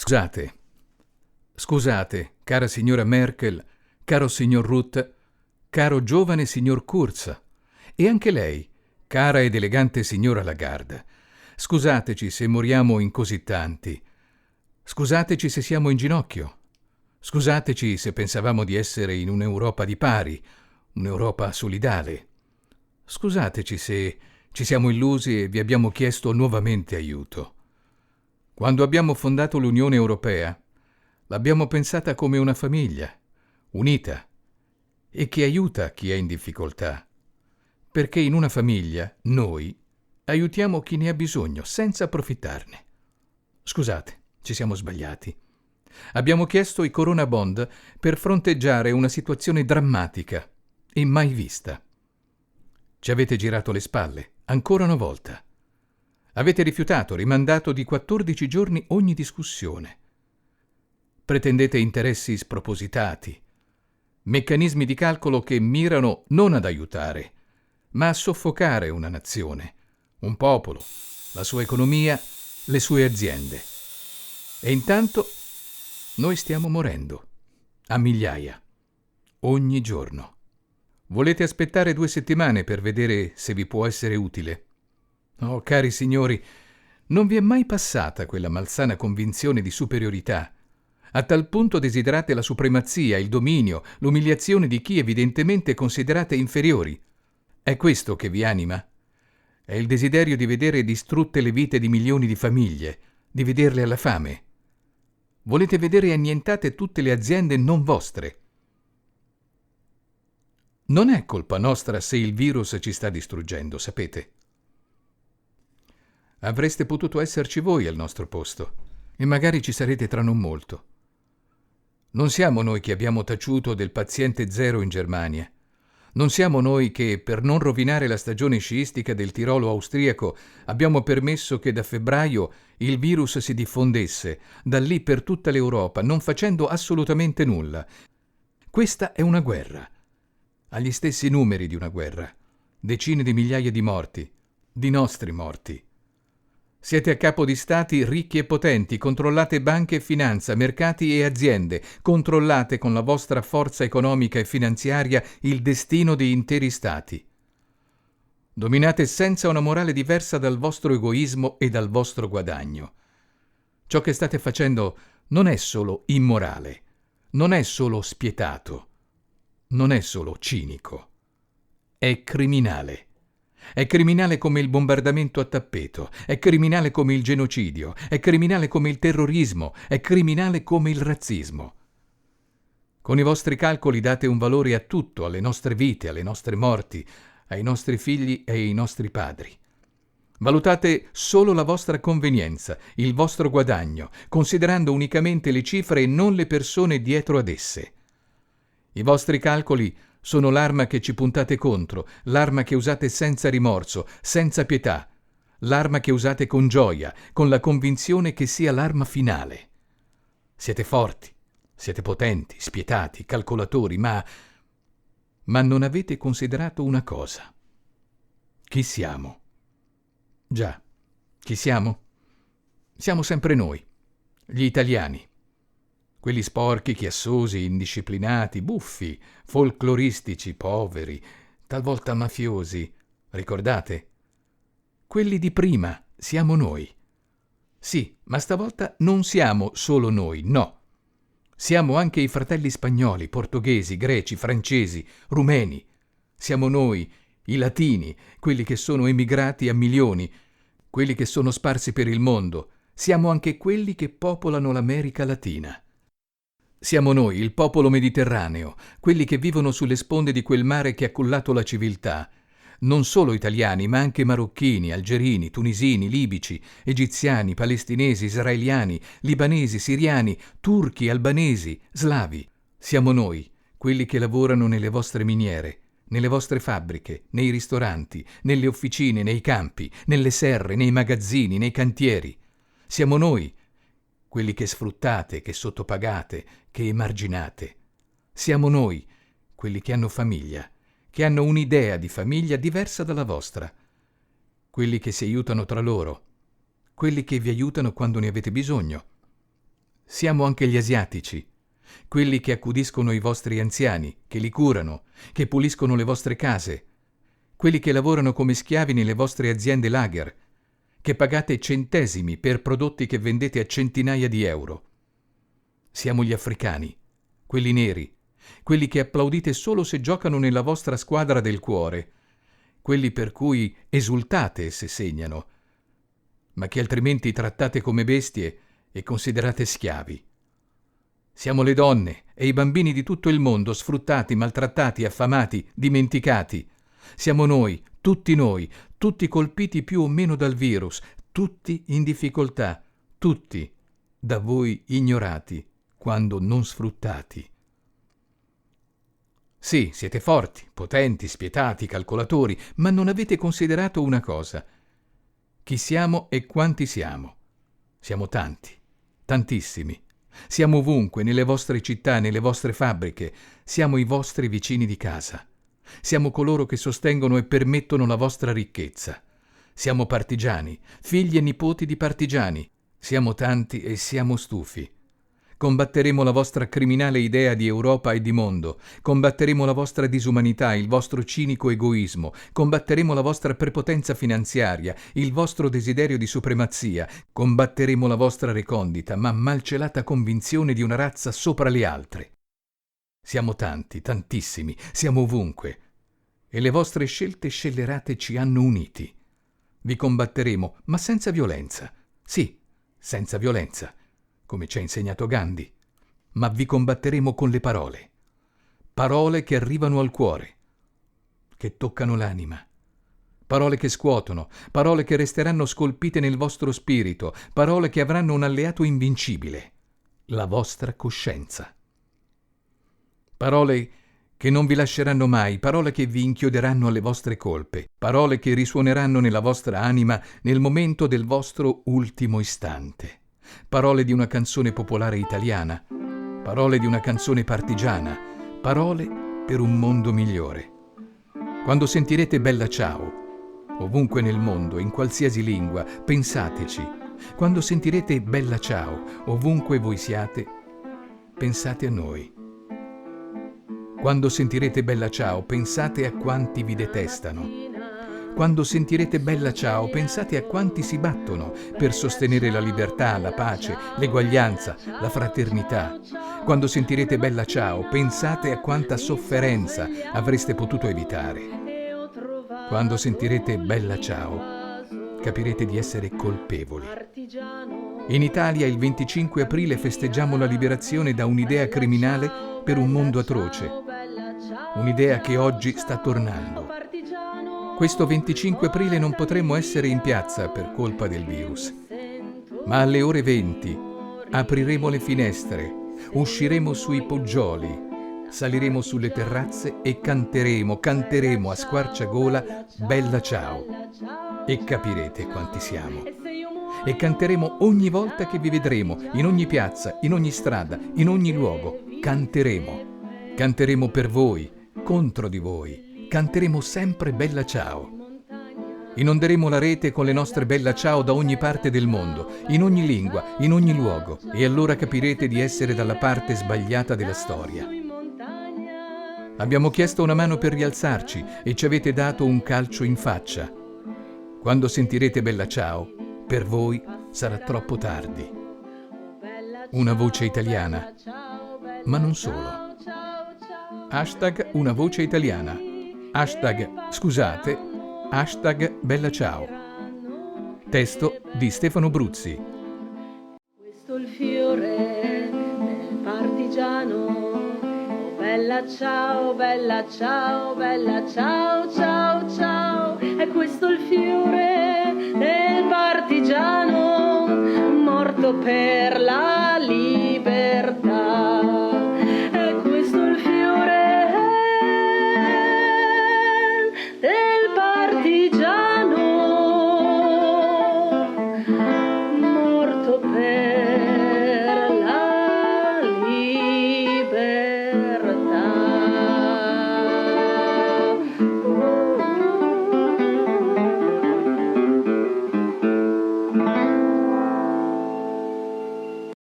Scusate, scusate, cara signora Merkel, caro signor Rutte, caro giovane signor Kurz, e anche lei, cara ed elegante signora Lagarde. Scusateci se moriamo in così tanti. Scusateci se siamo in ginocchio. Scusateci se pensavamo di essere in un'Europa di pari, un'Europa solidale. Scusateci se ci siamo illusi e vi abbiamo chiesto nuovamente aiuto. Quando abbiamo fondato l'Unione Europea, l'abbiamo pensata come una famiglia, unita, e che aiuta chi è in difficoltà. Perché in una famiglia, noi, aiutiamo chi ne ha bisogno, senza approfittarne. Scusate, ci siamo sbagliati. Abbiamo chiesto i Corona Bond per fronteggiare una situazione drammatica e mai vista. Ci avete girato le spalle, ancora una volta. Avete rifiutato, rimandato di 14 giorni ogni discussione. Pretendete interessi spropositati, meccanismi di calcolo che mirano non ad aiutare, ma a soffocare una nazione, un popolo, la sua economia, le sue aziende. E intanto noi stiamo morendo, a migliaia, ogni giorno. Volete aspettare 2 settimane per vedere se vi può essere utile? Oh, cari signori, non vi è mai passata quella malsana convinzione di superiorità. A tal punto desiderate la supremazia, il dominio, l'umiliazione di chi evidentemente considerate inferiori. È questo che vi anima? È il desiderio di vedere distrutte le vite di milioni di famiglie, di vederle alla fame. Volete vedere annientate tutte le aziende non vostre. Non è colpa nostra se il virus ci sta distruggendo, sapete? Avreste potuto esserci voi al nostro posto e magari ci sarete tra non molto. Non siamo noi che abbiamo taciuto del paziente zero in Germania. Non siamo noi che, per non rovinare la stagione sciistica del Tirolo austriaco, abbiamo permesso che da febbraio il virus si diffondesse, da lì per tutta l'Europa, non facendo assolutamente nulla. Questa è una guerra. Ha gli stessi numeri di una guerra. Decine di migliaia di morti, di nostri morti. Siete a capo di stati ricchi e potenti, controllate banche e finanza, mercati e aziende, controllate con la vostra forza economica e finanziaria il destino di interi stati. Dominate senza una morale diversa dal vostro egoismo e dal vostro guadagno. Ciò che state facendo non è solo immorale, non è solo spietato, non è solo cinico, è criminale. È criminale come il bombardamento a tappeto, è criminale come il genocidio, è criminale come il terrorismo, è criminale come il razzismo. Con i vostri calcoli date un valore a tutto, alle nostre vite, alle nostre morti, ai nostri figli e ai nostri padri. Valutate solo la vostra convenienza, il vostro guadagno, considerando unicamente le cifre e non le persone dietro ad esse. I vostri calcoli sono l'arma che ci puntate contro, l'arma che usate senza rimorso, senza pietà, l'arma che usate con gioia, con la convinzione che sia l'arma finale. Siete forti, siete potenti, spietati, calcolatori, ma non avete considerato una cosa. Chi siamo? Già, chi siamo? Siamo sempre noi, gli italiani. Quelli sporchi, chiassosi, indisciplinati, buffi, folcloristici, poveri, talvolta mafiosi. Ricordate? Quelli di prima siamo noi. Sì, ma stavolta non siamo solo noi, no. Siamo anche i fratelli spagnoli, portoghesi, greci, francesi, rumeni. Siamo noi, i latini, quelli che sono emigrati a milioni, quelli che sono sparsi per il mondo. Siamo anche quelli che popolano l'America Latina. Siamo noi, il popolo mediterraneo, quelli che vivono sulle sponde di quel mare che ha cullato la civiltà. Non solo italiani, ma anche marocchini, algerini, tunisini, libici, egiziani, palestinesi, israeliani, libanesi, siriani, turchi, albanesi, slavi. Siamo noi, quelli che lavorano nelle vostre miniere, nelle vostre fabbriche, nei ristoranti, nelle officine, nei campi, nelle serre, nei magazzini, nei cantieri. Siamo noi, quelli che sfruttate, che sottopagate, che emarginate. Siamo noi, quelli che hanno famiglia, che hanno un'idea di famiglia diversa dalla vostra, quelli che si aiutano tra loro, quelli che vi aiutano quando ne avete bisogno, Siamo anche gli asiatici, quelli che accudiscono i vostri anziani, che li curano, che puliscono le vostre case, quelli che lavorano come schiavi nelle vostre aziende lager, che pagate centesimi per prodotti che vendete a centinaia di euro. Siamo gli africani, quelli neri, quelli che applaudite solo se giocano nella vostra squadra del cuore, quelli per cui esultate se segnano, ma che altrimenti trattate come bestie e considerate schiavi. Siamo le donne e i bambini di tutto il mondo sfruttati, maltrattati, affamati, dimenticati. Siamo noi, tutti colpiti più o meno dal virus, tutti in difficoltà, tutti da voi ignorati quando non sfruttati. Sì, siete forti, potenti, spietati, calcolatori, ma non avete considerato una cosa. Chi siamo e quanti siamo? Siamo tanti, tantissimi. Siamo ovunque, nelle vostre città, nelle vostre fabbriche. Siamo i vostri vicini di casa. Siamo coloro che sostengono e permettono la vostra ricchezza. Siamo partigiani, figli e nipoti di partigiani. Siamo tanti e siamo stufi. Combatteremo la vostra criminale idea di Europa e di mondo. Combatteremo la vostra disumanità, il vostro cinico egoismo. Combatteremo la vostra prepotenza finanziaria, il vostro desiderio di supremazia. Combatteremo la vostra recondita, ma malcelata convinzione di una razza sopra le altre. Siamo tanti, tantissimi, siamo ovunque. E le vostre scelte scellerate ci hanno uniti. Vi combatteremo, ma senza violenza. Sì, senza violenza, come ci ha insegnato Gandhi. Ma vi combatteremo con le parole. Parole che arrivano al cuore, che toccano l'anima. Parole che scuotono, parole che resteranno scolpite nel vostro spirito, parole che avranno un alleato invincibile, la vostra coscienza. Parole che non vi lasceranno mai, parole che vi inchioderanno alle vostre colpe, parole che risuoneranno nella vostra anima nel momento del vostro ultimo istante. Parole di una canzone popolare italiana, parole di una canzone partigiana, parole per un mondo migliore. Quando sentirete Bella Ciao, ovunque nel mondo, in qualsiasi lingua, pensateci. Quando sentirete Bella Ciao, ovunque voi siate, pensate a noi. Quando sentirete Bella Ciao, pensate a quanti vi detestano. Quando sentirete Bella Ciao, pensate a quanti si battono per sostenere la libertà, la pace, l'eguaglianza, la fraternità. Quando sentirete Bella Ciao, pensate a quanta sofferenza avreste potuto evitare. Quando sentirete Bella Ciao, capirete di essere colpevoli. In Italia il 25 aprile festeggiamo la liberazione da un'idea criminale per un mondo atroce. Un'idea che oggi sta tornando. Questo 25 aprile non potremo essere in piazza per colpa del virus, ma alle ore 20 apriremo le finestre, usciremo sui poggioli, saliremo sulle terrazze e canteremo a squarciagola Bella Ciao e capirete quanti siamo. E canteremo ogni volta che vi vedremo, in ogni piazza, in ogni strada, in ogni luogo. Canteremo per voi, contro di voi. Canteremo sempre Bella Ciao. Inonderemo la rete con le nostre Bella Ciao da ogni parte del mondo, in ogni lingua, in ogni luogo, e allora capirete di essere dalla parte sbagliata della storia. Abbiamo chiesto una mano per rialzarci e ci avete dato un calcio in faccia. Quando sentirete Bella Ciao, per voi sarà troppo tardi. Una voce italiana, ma non solo. Hashtag una voce italiana. Hashtag Bella Ciao. Testo di Stefano Bruzzi. Questo è il fiore del partigiano. Oh, bella ciao, bella ciao, bella ciao, ciao, ciao. E questo è il fiore del partigiano morto per la